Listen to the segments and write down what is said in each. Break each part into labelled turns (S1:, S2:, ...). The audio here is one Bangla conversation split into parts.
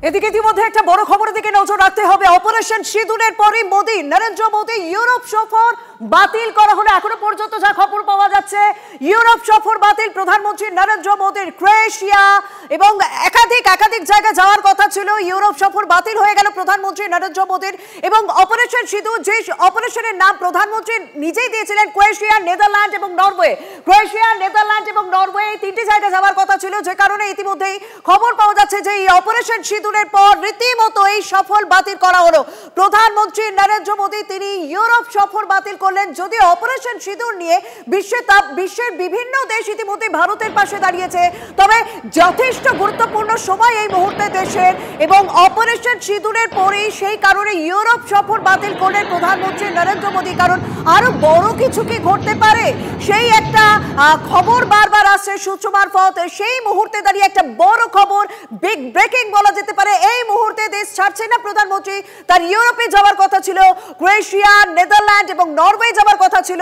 S1: এদিকে ইতিমধ্যে একটা বড় খবরের দিকে নজর রাখতে হবে। অপারেশন সিঁদুরের পরই মোদী, নরেন্দ্র মোদী ইউরোপ সফর বাতিল করা হলো। এখনো পর্যন্ত যা খবর পাওয়া যাচ্ছে, ইউরোপ সফর বাতিল। প্রধানমন্ত্রী নরেন্দ্র মোদীর ক্রোয়েশিয়া এবং একাধিক জায়গায় যাওয়ার কথা ছিল, ইউরোপ সফর বাতিল হয়ে গেল প্রধানমন্ত্রী নরেন্দ্র মোদীর। এবং অপারেশন সিঁদুর, যে অপারেশনের নাম প্রধানমন্ত্রী নিজেই দিয়েছিলেন, ক্রোয়েশিয়া, নেদারল্যান্ড এবং নরওয়ে। ক্রোয়েশিয়া, নেদারল্যান্ড এবং নরওয়ে এই তিনটি জায়গায় যাওয়ার কথা ছিল, যে কারণে ইতিমধ্যেই খবর পাওয়া যাচ্ছে যে এই অপারেশন সিঁদুরের পর রীতিমতো এই সফর বাতিল করা হলো। প্রধানমন্ত্রী নরেন্দ্র মোদী তিনি ইউরোপ সফর বাতিল করলেন। যদিও অপারেশন সিঁদুর নিয়ে বিশ্বের বিভিন্ন দেশ ইতিমধ্যে ভারতের পাশে দাঁড়িয়েছে, তবে যথেষ্ট গুরুত্বপূর্ণ সময় এই মুহূর্তে দেশের, এবং অপারেশন সিঁদুরের পরেই সেই কারণে ইউরোপ সফর বাতিল করলেন প্রধানমন্ত্রী নরেন্দ্র মোদী। কারণ আরো বড় কিছু কি ঘটতে পারে, সেই একটা খবর বারবার আসছে সূত্র মারফত। সেই মুহূর্তে দাঁড়িয়ে একটা বড় খবর, বিগ ব্রেকিং বলা যেতে পারে। এই মুহূর্তে দেশ ছাড়ছে না প্রধানমন্ত্রী, তার ইউরোপে যাওয়ার কথা ছিল, ক্রোয়েশিয়া, নেদারল্যান্ড এবং নরওয়ে যাওয়ার কথা ছিল।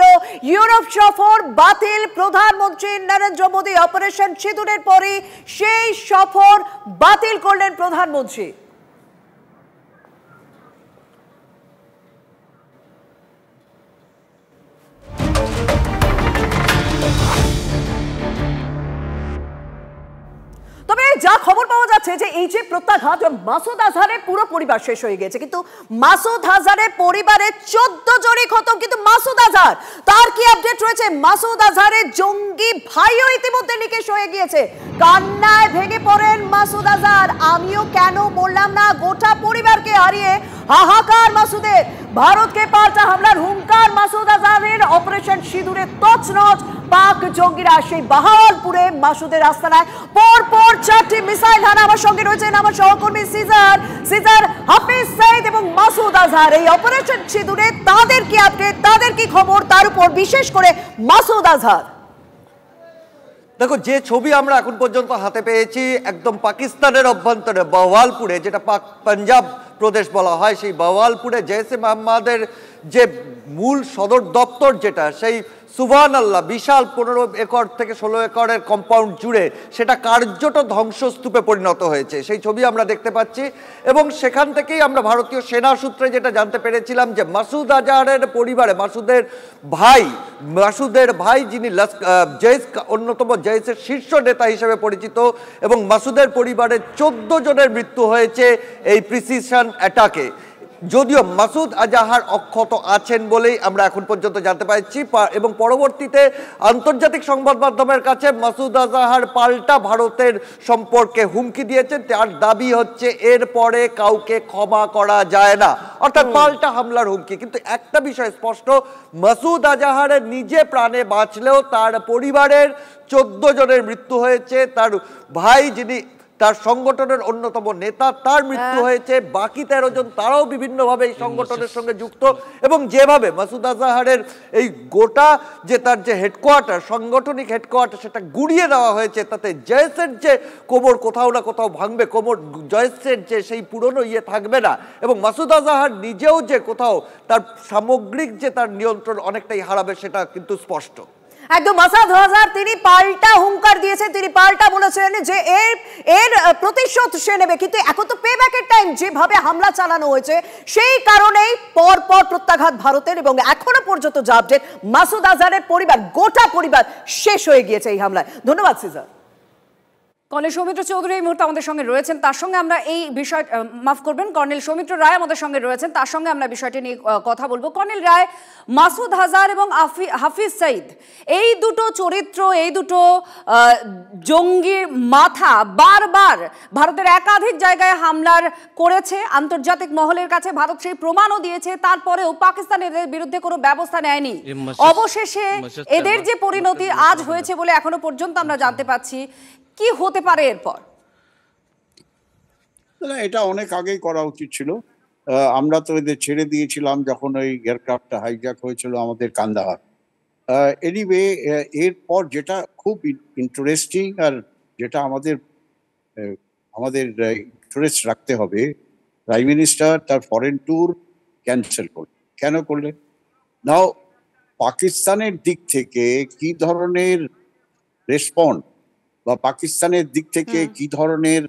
S1: ইউরোপ সফর বাতিল প্রধানমন্ত্রী নরেন্দ্র মোদী। অপারেশন সিঁদুরের পরে সেই সফর বাতিল করলেন প্রধানমন্ত্রী। তবে যা খবর পাওয়া যাচ্ছে যে এই যে প্রত্যাঘাত, মাসুদ আজহারের পুরো পরিবার শেষ হয়ে গেছে, কিন্তু মাসুদ আজহারের পরিবারের 14 জনই খতম। কিন্তু মাসুদ আজহার, তার কি আপডেট রয়েছে? মাসুদ আজহারের জঙ্গি ভাইও ইতিমধ্যে নিকেশ হয়ে গিয়েছে। কান্নায় ভেঙে পড়েন মাসুদ আজহার। আমিও কেন বললাম না, গোটা পরিবারকে হারিয়ে হাহাকার মাসুদের। ভারতকে পাল্টা হামলার হুঙ্কার মাসুদ আজহারের। অপারেশন সিঁদুরে তছনছ পাক জঙ্গিরা। সেই বাহাওয়ালপুরে মাসুদের আস্তানায় পরপর 4টি মিসাইল হানা। আমার সঙ্গে রয়েছেন আমার সহকর্মী সিজার, হাফিজ সাইদ এবং মাসুদ আজহার। এই অপারেশন সিঁদুরে তাদের কি আপডেট, তাদের কি খবর, তার উপর বিশেষ করে মাসুদ আজহার।
S2: দেখো, যে ছবি আমরা এখন পর্যন্ত হাতে পেয়েছি, একদম পাকিস্তানের অভ্যন্তরে বাহাওয়ালপুরে, যেটা পাঞ্জাব প্রদেশ বলা হয়, সেই বাহাওয়ালপুরে জৈশে মোহাম্মদের যে মূল সদর দপ্তর, যেটা সেই সুবহানাল্লাহ বিশাল 15 একর থেকে 16 একরের কম্পাউন্ড জুড়ে, সেটা কার্যত ধ্বংসস্তূপে পরিণত হয়েছে। সেই ছবি আমরা দেখতে পাচ্ছি। এবং সেখান থেকেই আমরা ভারতীয় সেনা সূত্রে যেটা জানতে পেরেছিলাম যে মাসুদ আজহারের পরিবারে মাসুদের ভাই যিনি অন্যতম জৈশের শীর্ষ নেতা হিসেবে পরিচিত, এবং মাসুদের পরিবারের 14 জনের মৃত্যু হয়েছে এই প্রিসিশন অ্যাটাকে। যদিও মাসুদ আজহার অক্ষত আছেন বলেই আমরা এখন পর্যন্ত জানতে পারছি, এবং পরবর্তীতে আন্তর্জাতিক সংবাদ মাধ্যমের কাছে মাসুদ আজহার পাল্টা ভারতের সম্পর্কে হুমকি দিয়েছেন। তার দাবি হচ্ছে এরপরে কাউকে ক্ষমা করা যায় না, অর্থাৎ পাল্টা হামলার হুমকি। কিন্তু একটা বিষয় স্পষ্ট, মাসুদ আজহারের নিজে প্রাণে বাঁচলেও তার পরিবারের 14 জনের মৃত্যু হয়েছে। তার ভাই যিনি তার সংগঠনের অন্যতম নেতা, তার মৃত্যু হয়েছে। বাকি 13 জন তারাও বিভিন্নভাবে এই সংগঠনের সঙ্গে যুক্ত। এবং যেভাবে মাসুদ আজহারের এই গোটা যে তার যে হেডকোয়ার্টার, সাংগঠনিক হেডকোয়ার্টার, সেটা গুড়িয়ে দেওয়া হয়েছে, তাতে জৈশের যে কোমর কোথাও না কোথাও ভাঙবে, জৈশের যে সেই পুরনো থাকবে না। এবং মাসুদ আজহার নিজেও যে কোথাও তার সামগ্রিক যে তার নিয়ন্ত্রণ অনেকটাই হারাবে, সেটা কিন্তু স্পষ্ট।
S1: একদম। মাসুদ আজহার তিনি পাল্টা হুঙ্কার দিয়েছেন, তিনি পাল্টা বলেছেন যে এর প্রতিশোধ সে নেবে। কিন্তু এখন তো পেব্যাকের টাইম, যেভাবে হামলা চালানো হয়েছে সেই কারণেই পরপর প্রত্যাঘাত ভারতের। এবং এখনো পর্যন্ত যা আপডেট, মাসুদ আজহারের পরিবার, গোটা পরিবার শেষ হয়ে গিয়েছে এই হামলায়। ধন্যবাদ সিজার। কর্নেল সৌমিত্র চৌধুরী এই মুহূর্তে আমাদের সঙ্গে রয়েছেন, তার সঙ্গে আমরা এই বিষয়, মাফ করবেন, কর্নেল সৌমিত্র রায় আমাদের সঙ্গে রয়েছেন, তার সঙ্গে আমরা বিষয়টি নিয়ে কথা বলবো। কর্নেল রায়, মাসুদ আজহার এবং হাফিজ সাইদ, এই দুটো চরিত্র, এই দুটো জঙ্গির মাথা বারবার ভারতের একাধিক জায়গায় হামলার করেছে। আন্তর্জাতিক মহলের কাছে ভারত সেই প্রমাণও দিয়েছে, তারপরেও পাকিস্তান এদের বিরুদ্ধে কোনো ব্যবস্থা নেয়নি। অবশেষে এদের যে পরিণতি আজ হয়েছে বলে এখনো পর্যন্ত আমরা জানতে পাচ্ছি, কি হতে পারে এরপর?
S3: এটা অনেক আগেই করা উচিত ছিল। আমরা তো এদের ছেড়ে দিয়েছিলাম যখন ওই এয়ারক্রাফটটা হাইজ্যাক হয়েছিল আমাদের কান্দাহার। এনিওয়ে, এরপর যেটা খুব ইন্টারেস্টিং আর যেটা আমাদের ইন্টারেস্ট রাখতে হবে, প্রাইম মিনিস্টার তার ফরেন ট্যুর ক্যান্সেল করলেন। কেন করলেন? নাও পাকিস্তানের দিক থেকে কি ধরনের রেসপন্ড বা পাকিস্তানের দিক থেকে কি ধরনের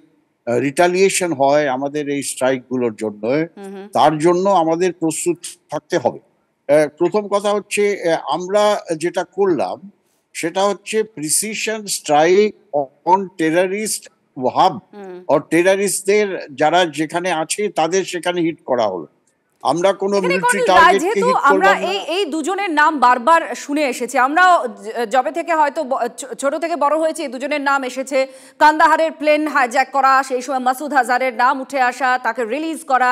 S3: রিটালিয়েশন হয় আমাদের এই স্ট্রাইক গুলোর জন্য, তার জন্য আমাদের প্রস্তুত থাকতে হবে। প্রথম কথা হচ্ছে আমরা যেটা করলাম সেটা হচ্ছে precision strike on terrorist hub আর টেররিস্টদের যারা যেখানে আছে তাদের সেখানে হিট করা হলো। আমরা কোনো মিলিটারি টার্গেটকে হিট
S1: আমরা
S3: করলাম না।
S1: এই দুজনের নাম বারবার শুনে এসেছি, আমরা যবে থেকে হয়তো ছোট থেকে বড় হয়েছে এই দুজনের নাম এসেছে। কান্দাহারের প্লেন হাইজ্যাক করা, সেই সময় মাসুদ আজহারের নাম উঠে আসা, তাকে রিলিজ করা,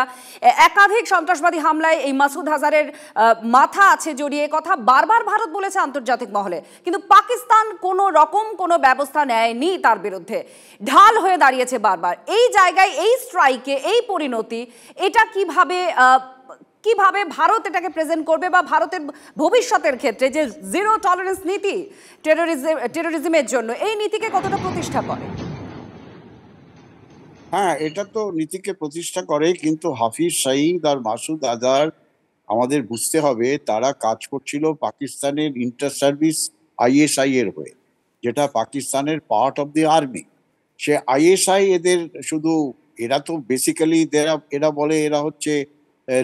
S1: একাধিক সন্ত্রাসবাদী হামলায় এই মাসুদ আজহারের মাথা আছে জড়িয়ে, কথা বারবার ভারত বলেছে আন্তর্জাতিক মহলে, কিন্তু পাকিস্তান কোনো রকম কোনো ব্যবস্থা নেয়নি তার বিরুদ্ধে, ঢাল হয়ে দাঁড়িয়েছে বারবার। এই জায়গায় এই স্ট্রাইকে এই পরিণতি, এটা কিভাবে ভারত এটাকে প্রেজেন্ট করবে, বা ভারতের ভবিষ্যতের ক্ষেত্রে যে জিরো টলারেন্স নীতি টেরোরিজমের জন্য, এই নীতিকে কতটা প্রতিষ্ঠা করে?
S3: হ্যাঁ, এটা তো নীতিকে প্রতিষ্ঠা করে, কিন্তু হাফিজ সঈদ আর মাসুদ আজহার আমাদের বুঝতে হবে তারা কাজ করছিল পাকিস্তানের ইন্টার সার্ভিস ISI এর হয়ে, যেটা পাকিস্তানের part of the army. Say ISI এদের শুধু, এরা তো বেসিক্যালি এরা বলে এরা হচ্ছে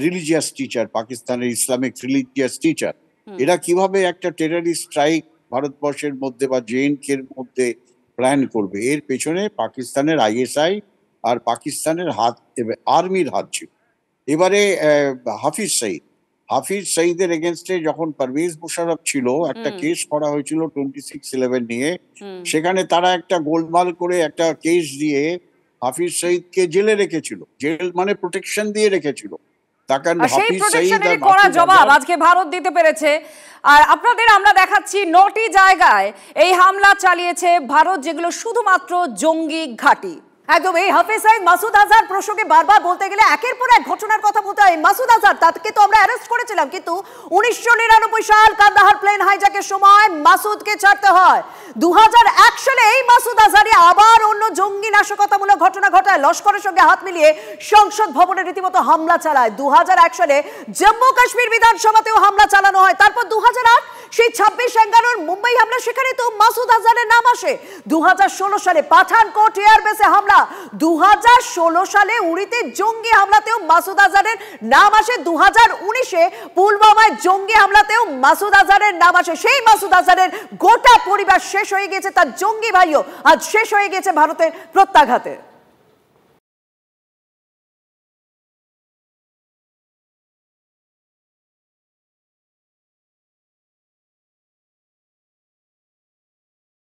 S3: রিলিজিয়াস টিচার, পাকিস্তানের ইসলামিক রিলিজিয়াস টিচার। এরা কিভাবে একটা টেররিস্ট স্ট্রাইক ভারতবর্ষের মধ্যে বা JNK এর মধ্যে প্ল্যান করবে, এর পেছনে পাকিস্তানের ISI আর পাকিস্তানের হাত, আর্মির হাত ছিল। এবারে হাফিজ সঈদের এগেনস্টে যখন পারভেজ মুশারফ ছিল, একটা কেস করা হয়েছিল 26/11 নিয়ে, সেখানে তারা একটা গোলমাল করে একটা কেস দিয়ে হাফিজ সঈদকে জেলে রেখেছিল, জেল মানে প্রোটেকশন দিয়ে রেখেছিল।
S1: সেই প্রোটেকশনের কড়া জবাব আজকে ভারত দিতে পেরেছে। আর আপনাদের আমরা দেখাচ্ছি 9টি জায়গায় এই হামলা চালিয়েছে ভারত, যেগুলো শুধুমাত্র জঙ্গি ঘাঁটি। একদম এই হাফিজ সঈদ মাসুদ আজহার প্রসঙ্গে বারবার বলতে গেলে একের পর এক ঘটনার কথা বলতে হয়। মাসুদ আজহার, তাকে তো আমরা অ্যারেস্ট করেছিলাম, কিন্তু 1999 সাল কান্দাহার প্লেন হাইজ্যাকের সময় মাসুদকে ছাড়তে হয়। 2001 সালে এই মাসুদ আজহারই আবার অন্য জঙ্গি নাশকতামূলক ঘটনা ঘটায়, লস্করের সঙ্গে হাত মিলিয়ে সংসদ ভবনে রীতিমতো হামলা চালায়। 2001 সালে জম্মু কাশ্মীর বিধানসভাতেও হামলা চালানো হয়। তারপর 2008 সেই 26/11 মুম্বাই হামলা, সেখানে তো মাসুদ আজহারের নাম আসে। 2016 সালে পাঠানকোট এয়ারবেসে হামলা, 2016 সালে উড়িতে জঙ্গি হামলাতেও মাসুদ আজহারের নাম আসে। 2019-এ পুলওয়ামায় জঙ্গি হামলাতেও মাসুদ আজহারের নাম আসে। সেই মাসুদ আজহারের গোটা পরিবার শেষ হয়ে গেছে, তার জঙ্গি ভাইও আজ শেষ হয়ে গেছে ভারতের প্রত্যাঘাতে।